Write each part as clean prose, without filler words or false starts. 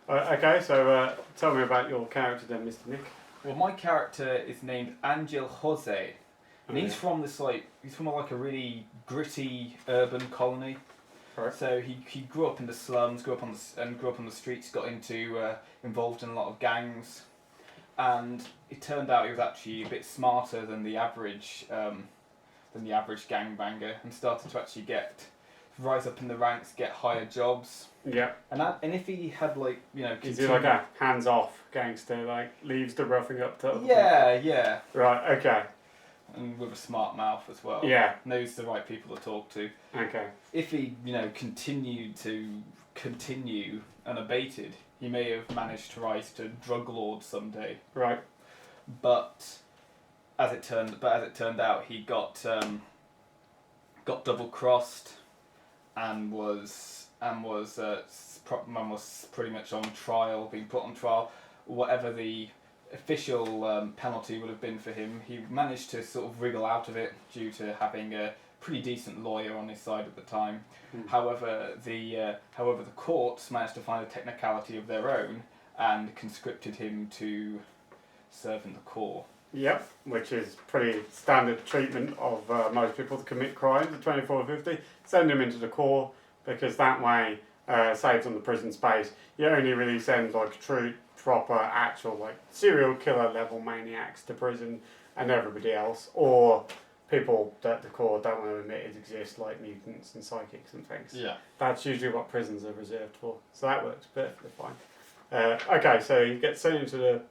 Okay, so tell me about your character then, Mr. Nick. Well, my character is named Angel Jose, and Oh, he's yeah. from a really gritty urban colony. Right. So he grew up in the slums, grew up on the streets, got involved in a lot of gangs, and it turned out he was actually a bit smarter than the average gangbanger, and started to actually rise up in the ranks, get higher jobs. Yeah. And if he had Is he like a hands-off gangster, like leaves the roughing up to other yeah. people? Right, okay. And with a smart mouth as well. Yeah. Knows the right people to talk to. Okay. If he, continued unabated, he may have managed to rise to drug lord someday. Right. But as it turned out, he got double crossed, and was pretty much on trial, being put on trial. Whatever the official penalty would have been for him, he managed to sort of wriggle out of it due to having a pretty decent lawyer on his side at the time. However, the courts managed to find a technicality of their own and conscripted him to serve in the corps. Yep, which is pretty standard treatment of most people to commit crimes at 24-50. Send them into the corps, because that way saves on the prison space. You only really send like true, proper, actual like serial killer level maniacs to prison, and everybody else, or people that the corps don't want to admit exist, like mutants and psychics and things. Yeah. That's usually what prisons are reserved for. So that works perfectly fine. Okay, so you get sent into the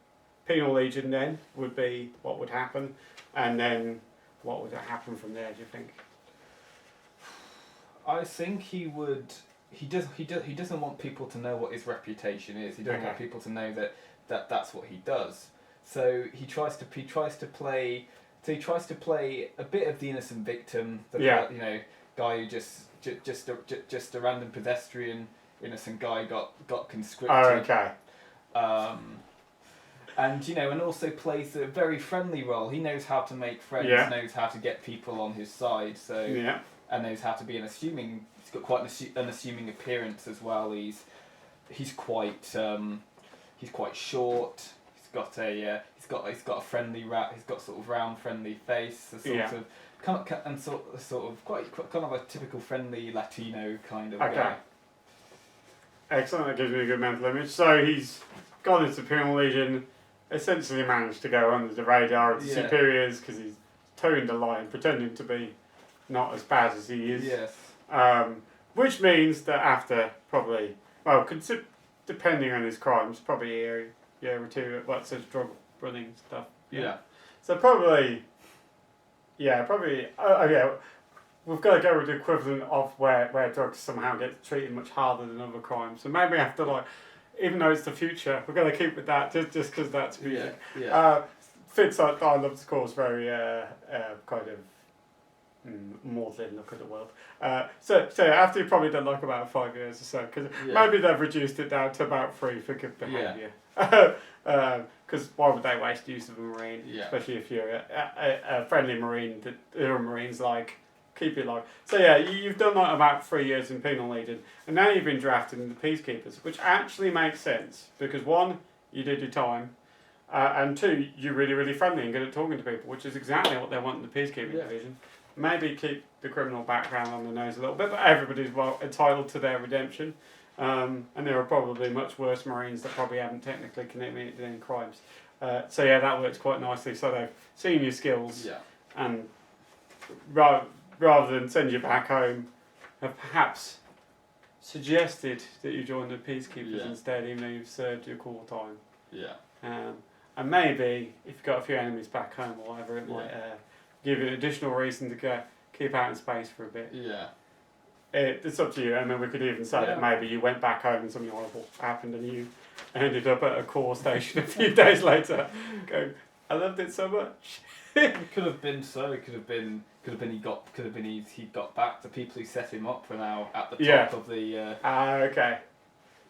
penal legion then, would be what would happen, and then what would happen from there, do you think? I think he would. He doesn't want people to know what his reputation is. He doesn't want people to know that's what he does. So he tries to play a bit of the innocent victim, guy who just a random pedestrian, innocent guy got conscripted. Oh, okay. And also plays a very friendly role. He knows how to make friends, knows how to get people on his side. So and knows how to be unassuming. He's got quite an unassuming appearance as well. He's quite short. He's got a friendly he's got sort of round friendly face. Quite kind of a typical friendly Latino kind of guy. Excellent. That gives me a good mental image. So he's gone into penal legion. Essentially managed to go under the radar of the superiors because he's towing the line, pretending to be not as bad as he is. Yes. Which means that after probably, depending on his crimes, probably a year or two, such drug running stuff. Yeah. So probably, we've got to go with the equivalent of where drugs somehow get treated much harder than other crimes. So maybe after even though it's the future, we're going to keep with that just because that's music. Yeah. Fits I love the course very kind of maudlin look at the world. So after you've probably done about 5 years or so, because maybe they've reduced it down to about 3 for good behaviour. Because why would they waste use of a marine, especially if you're a friendly marine that other marines like. Keep it live. So you've done about 3 years in penal legion, and now you've been drafted into peacekeepers, which actually makes sense because 1, you did your time, and 2, you're really, really friendly and good at talking to people, which is exactly what they want in the peacekeeping division. Maybe keep the criminal background on the nose a little bit, but everybody's entitled to their redemption, and there are probably much worse marines that probably haven't technically committed any crimes. That works quite nicely. So they've seen your skills, and rather than send you back home, have perhaps suggested that you join the peacekeepers instead, even though you've served your core time. Yeah. And maybe if you've got a few enemies back home or whatever, it might give you an additional reason to keep out in space for a bit. Yeah. It's up to you. I mean, we could even say that maybe you went back home and something horrible happened and you ended up at a core station a few days later going, I loved it so much. It could have been so. It could have been he got back. The people who set him up were now at the top of the. Okay.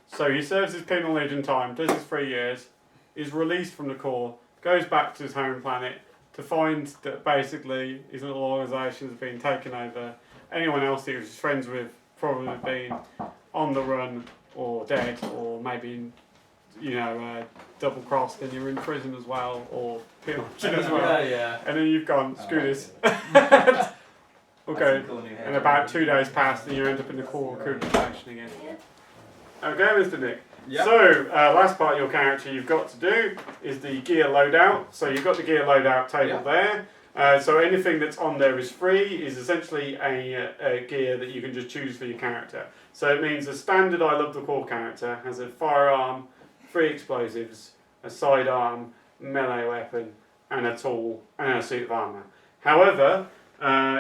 So he serves his penal legion time, does his 3 years, is released from the corps, goes back to his home planet to find that basically his little organisation has been taken over. Anyone else he was friends with probably been on the run or dead or maybe double-crossed and you're in prison as well, or pillaged as well. Yeah. And then you've gone, screw this. Okay, and about 2 days passed and you end up in the core recruitment faction again. Okay, Mr. Nick. Yep. So, last part of your character you've got to do is the gear loadout. So you've got the gear loadout table there. So anything that's on there is free, is essentially a gear that you can just choose for your character. So it means a standard I Love the Core character has a firearm, 3 explosives, a sidearm, melee weapon, and a tool, and a suit of armour. However,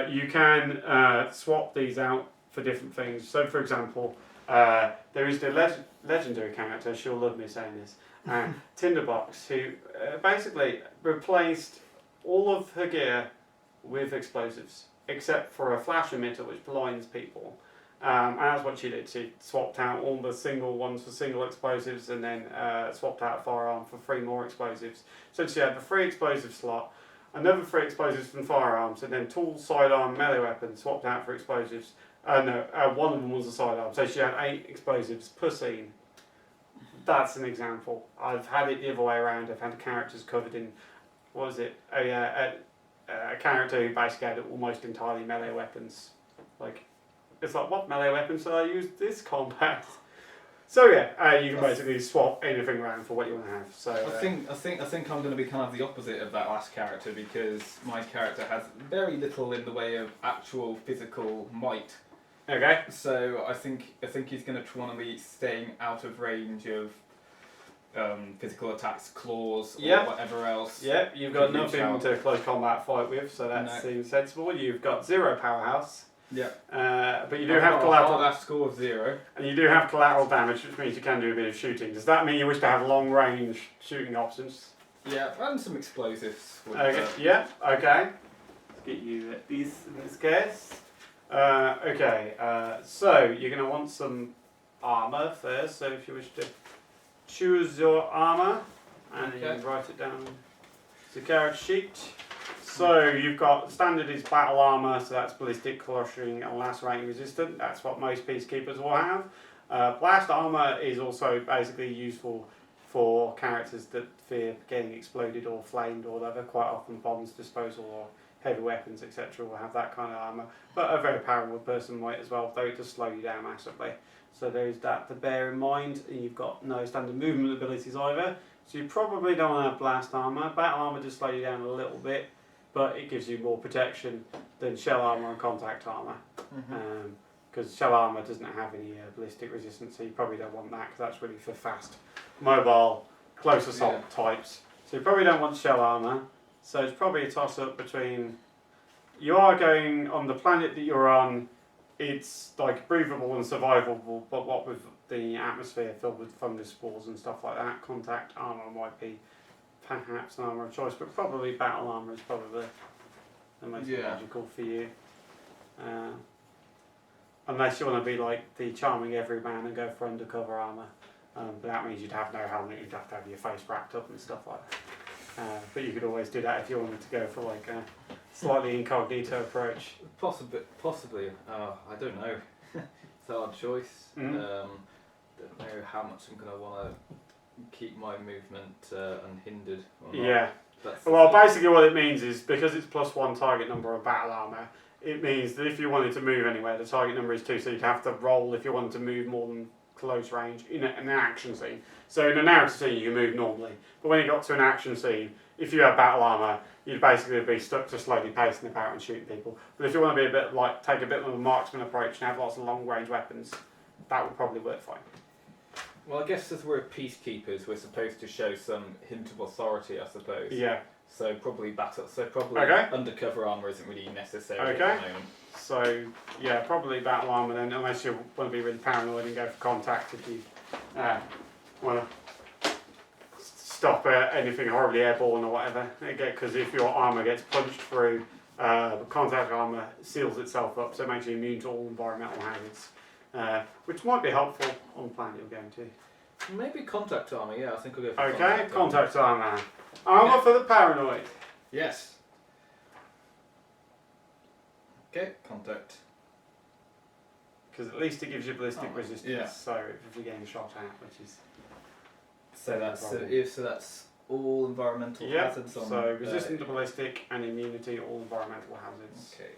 you can swap these out for different things. So for example, there is the legendary character, she'll love me saying this, Tinderbox, who basically replaced all of her gear with explosives, except for a flash emitter which blinds people. And that's what she did. She swapped out all the single ones for single explosives and then swapped out a firearm for 3 more explosives. So she had the 3 explosive slot, another 3 explosives from firearms, and then tool, sidearm, melee weapon swapped out for explosives. One of them was a sidearm. So she had 8 explosives per scene. That's an example. I've had it the other way around. I've had characters covered in, what was it? A character who basically had almost entirely melee weapons. It's like, what melee weapons did I use this combat? So yeah, you can basically swap anything around for what you want to have. So I think I'm going to be kind of the opposite of that last character, because my character has very little in the way of actual physical might. Okay. So I think he's going to want to be staying out of range of physical attacks, claws, or whatever else. Yep, you've got nothing to close combat fight with, so that seems sensible. You've got 0 powerhouse. Yeah. But you do have collateral. That score of 0. And you do have collateral damage, which means you can do a bit of shooting. Does that mean you wish to have long range shooting options? Yeah, and some explosives. Okay. Yeah. Okay. Let's get you these in this case. Okay. So you're going to want some armor first. So if you wish to choose your armor, and then you can write it down on the character sheet. So you've got standard is battle armor, so that's ballistic, crushing, and lacerating resistant. That's what most peacekeepers will have. Blast armor is also basically useful for characters that fear getting exploded or flamed or whatever. Quite often bombs disposal or heavy weapons, etc. will have that kind of armor, but a very powerful person might as well, though it does slow you down massively. So there's that to bear in mind. You've got no standard movement abilities either, so you probably don't want to have blast armor. Battle armor does slow you down a little bit, but it gives you more protection than shell armor and contact armor. Because shell armor doesn't have any ballistic resistance, so you probably don't want that, because that's really for fast, mobile, close assault types. So you probably don't want shell armor. So it's probably a toss-up between, you are going on the planet that you're on, it's like breathable and survivable, but what with the atmosphere filled with fungus spores and stuff like that, contact armor might be perhaps an armor of choice, but probably battle armor is probably the most logical for you. Unless you want to be like the charming everyman and go for undercover armor, but that means you'd have no helmet, you'd have to have your face wrapped up and stuff like that. But you could always do that if you wanted to go for like a slightly incognito approach. Possibly. I don't know. It's a hard choice. Don't know how much I'm going to want to keep my movement unhindered. Or not. Yeah. Well, basically what it means is, because it's +1 target number of battle armor, it means that if you wanted to move anywhere, the target number is 2, so you'd have to roll if you wanted to move more than close range in an action scene. So in a narrative scene you move normally, but when you got to an action scene, if you had battle armor, you'd basically be stuck to slowly pacing about and shooting people. But if you want to be a bit like, take a bit of a marksman approach and have lots of long range weapons, that would probably work fine. Well, I guess as we're peacekeepers, we're supposed to show some hint of authority, I suppose. Yeah. So probably undercover armor isn't really necessary at the moment. So yeah, probably battle armor then, unless you want to be really paranoid and go for contact if you want to stop anything horribly airborne or whatever. Because if your armor gets punched through, contact armor seals itself up, so it makes you immune to all environmental hazards, which might be helpful on the planet you're going to. Maybe contact armor, yeah, I think I'll go for contact armor. Armor for the paranoid. Yes. Okay, contact. Because at least it gives you ballistic resistance, so if you're getting shot at, which is... So that's all environmental hazards on. So resistant to ballistic and immunity, all environmental hazards. Okay.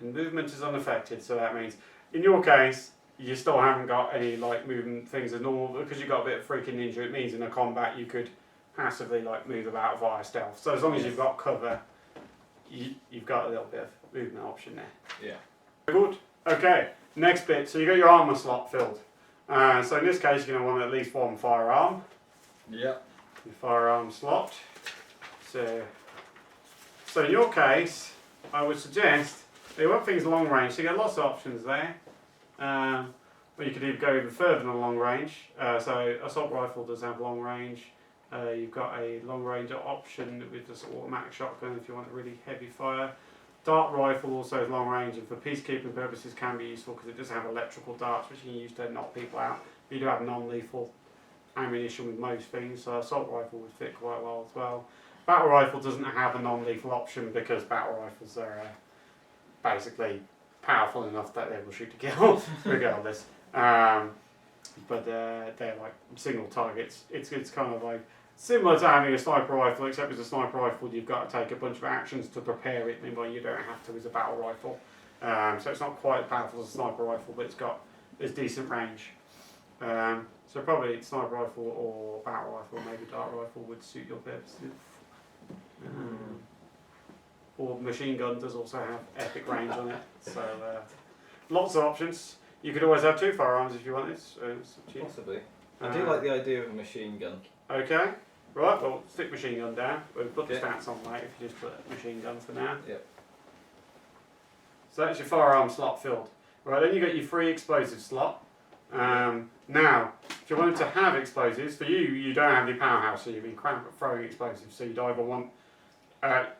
And movement is unaffected, so that means in your case you still haven't got any like movement things as normal because you've got a bit of freaking ninja. It means in a combat you could passively like move about via stealth. So as long as you've got cover, you've got a little bit of movement option there. Yeah. Good. Okay. Next bit. So you got your armor slot filled. So in this case you're going to want at least one firearm. Yeah. Your firearm slot. So in your case, I would suggest you want things long range. So you get lots of options there. Or you could even go even further than long range. So assault rifle does have long range. You've got a long range option with this automatic shotgun if you want a really heavy fire. Dart rifle also has long range and for peacekeeping purposes can be useful because it does have electrical darts which you can use to knock people out. You do have non-lethal ammunition with most things, so assault rifle would fit quite well as well. Battle rifle doesn't have a non-lethal option because battle rifles are basically powerful enough that they will shoot to kill regardless. But they're like single targets. It's kind of like similar to having a sniper rifle, except with a sniper rifle you've got to take a bunch of actions to prepare it. Meanwhile you don't have to with a battle rifle. So it's not quite as powerful as a sniper rifle, but it's decent range. So probably sniper rifle or battle rifle, maybe dart rifle would suit your purposes. Or machine gun does also have epic range on it. So lots of options. You could always have two firearms if you wanted. Possibly. I do like the idea of a machine gun. Okay. Right, well, stick machine gun down. We'll put the stats on later if you just put machine gun for now. Yep. So that's your firearm slot filled. Right, then you got your free explosive slot. Now, if you wanted to have explosives, for you don't have your powerhouse, so you've been cramped at throwing explosives, so you'd either want...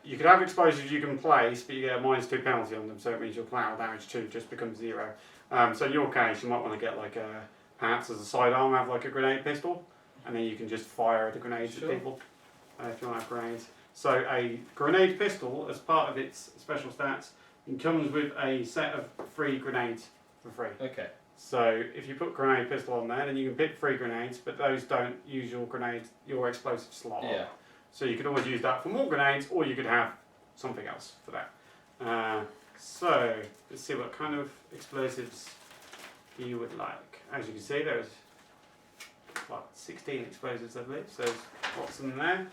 you could have explosives you can place, but you get a -2 penalty on them, so it means your collateral damage 2 just becomes 0. So in your case, you might want to get like perhaps as a sidearm, have like a grenade pistol, and then you can just fire the grenades at people if you want to have grenades. So a grenade pistol, as part of its special stats, it comes with a set of 3 grenades for free. Okay. So if you put grenade pistol on there, then you can pick 3 grenades, but those don't use your explosive slot. Yeah. So you could always use that for more grenades, or you could have something else for that. So let's see what kind of explosives you would like. As you can see, there's 16 explosives, I believe. So there's lots in there.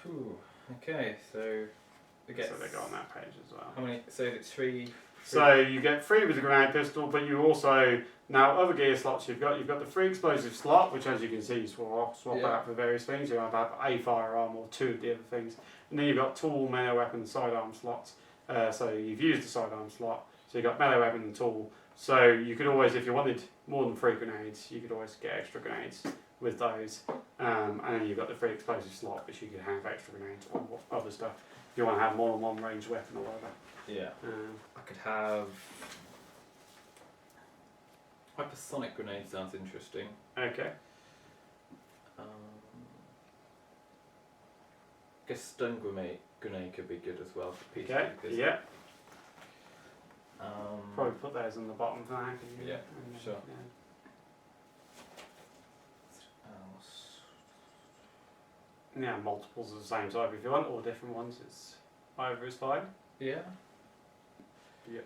Ooh, okay, so So they go on that page as well. How many? So it's 3. So you get 3 with the grenade pistol, but you also now other gear slots you've got the free explosive slot, which as you can see you swap out for various things. You have a firearm or 2 of the other things, and then you've got tool, melee weapon, sidearm slots. So you've used the sidearm slot, so you've got melee weapon and tool. So you could always, if you wanted more than 3 grenades, you could always get extra grenades with those. And then you've got the free explosive slot, which you could have extra grenades or other stuff. If you want to have more than one ranged weapon or whatever. Yeah. I could have... Hypersonic grenade sounds interesting. Okay. I guess stun grenade could be good as well for peacekeepers. Okay, yeah. Probably put those on the bottom for now. Yeah, sure. Yeah, multiples of the same type if you want, or different ones. Either is fine. Yeah. Yeah.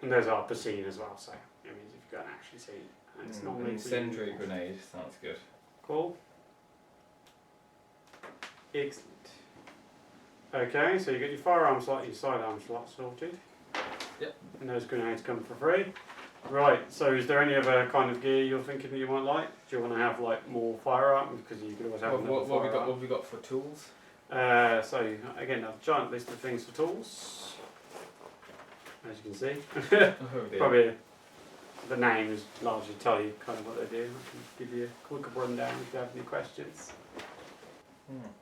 And those are Basine as well, so it means if you go and actually see it, it's not an incendiary grenade sounds good. Cool. Excellent. Okay, so you get your firearm slot, your sidearm slot sorted. Yep. And those grenades come for free. Right, so is there any other kind of gear you're thinking that you might like? Do you want to have like more firearms? Because you could always have what have we got for tools? So again, a giant list of things for tools. As you can see. Probably the names largely tell you kind of what they do. I can give you a quick rundown if you have any questions.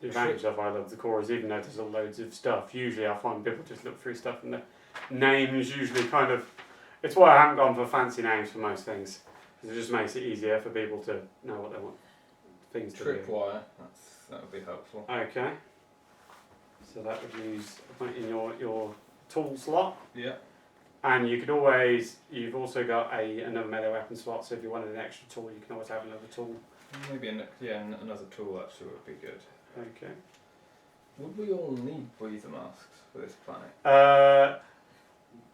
The advantage of I Love the Core is even though there's loads of stuff, usually I find people just look through stuff and the names usually kind of... It's why I haven't gone for fancy names for most things. Because it just makes it easier for people to know what they want things to do. Tripwire, that would be helpful. Okay. So that would use in your tool slot. Yeah. And you could always, you've also got another melee weapon slot, so if you wanted an extra tool, you can always have another tool. Maybe another tool actually would be good. Okay. Would we all need breather masks for this planet?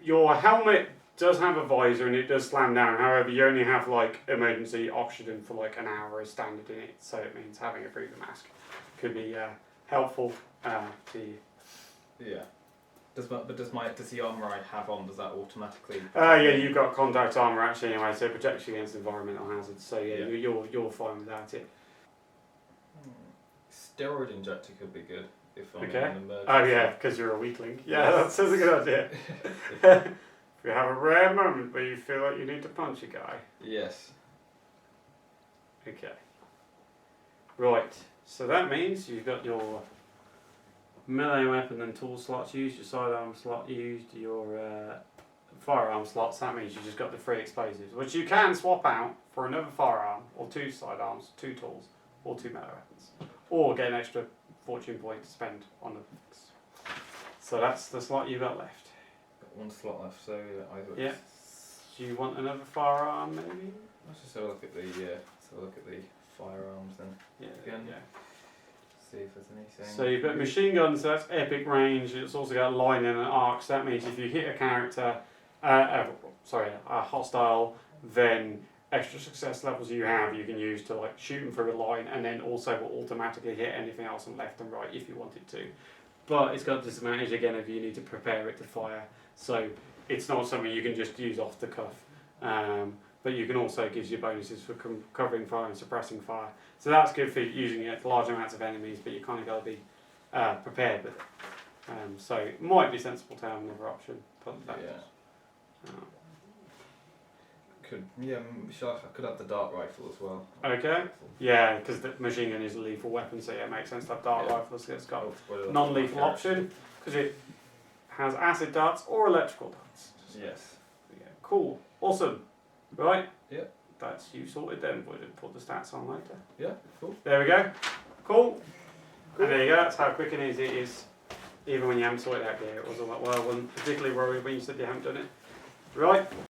Your helmet does have a visor and it does slam down. However, you only have like emergency oxygen for like an hour as standard in it, so it means having a breather mask could be helpful to you. Yeah. Does the armour I have on, does that automatically... Yeah, you've got contact armour actually anyway, so it protects you against environmental hazards, so yeah. You're fine without it. Steroid injector could be good if I'm in Okay. an emergency. Oh yeah, because you're a weakling. Yeah, that's a good idea. If you have a rare moment where you feel like you need to punch a guy. Yes. Okay. Right, so that means you've got your melee weapon and tool slots used, your sidearm slot used, your firearm slots. That means you just got the 3 explosives, which you can swap out for another firearm, or 2 sidearms, 2 tools, or 2 melee weapons. Or get an extra fortune point to spend on the things. So that's the slot you've got left. Got 1 slot left, so either... Yeah. Do you want another firearm maybe? Let's just have a look at the firearms then. Yeah. Again. Yeah. See if there's anything. So you've got machine guns, so that's epic range. It's also got line and an arc, so that means if you hit a character, a hostile, then extra success levels you have you can use to like shoot them through a line, and then also will automatically hit anything else on left and right if you wanted to. But it's got disadvantage again if you need to prepare it to fire. So it's not something you can just use off the cuff. But you can also gives you bonuses for covering fire and suppressing fire. So that's good for using it for large amounts of enemies, but you kind of got to be prepared with it. So it might be sensible to have another option. But Yeah. I could have the dart rifle as well. Okay. Yeah, because the machine gun is a lethal weapon, so yeah, it makes sense to have dart rifles. It's got non-lethal option because it has acid darts or electrical darts. Yes. Yeah. Cool. Awesome. Right. Yep. That's you sorted then. We'll put the stats on later. Yeah. Cool. There we go. Cool. And there you go. That's how quick and easy it is. Even when you haven't sorted out gear, it was all like, well, I wasn't particularly worried when you said you haven't done it. Right.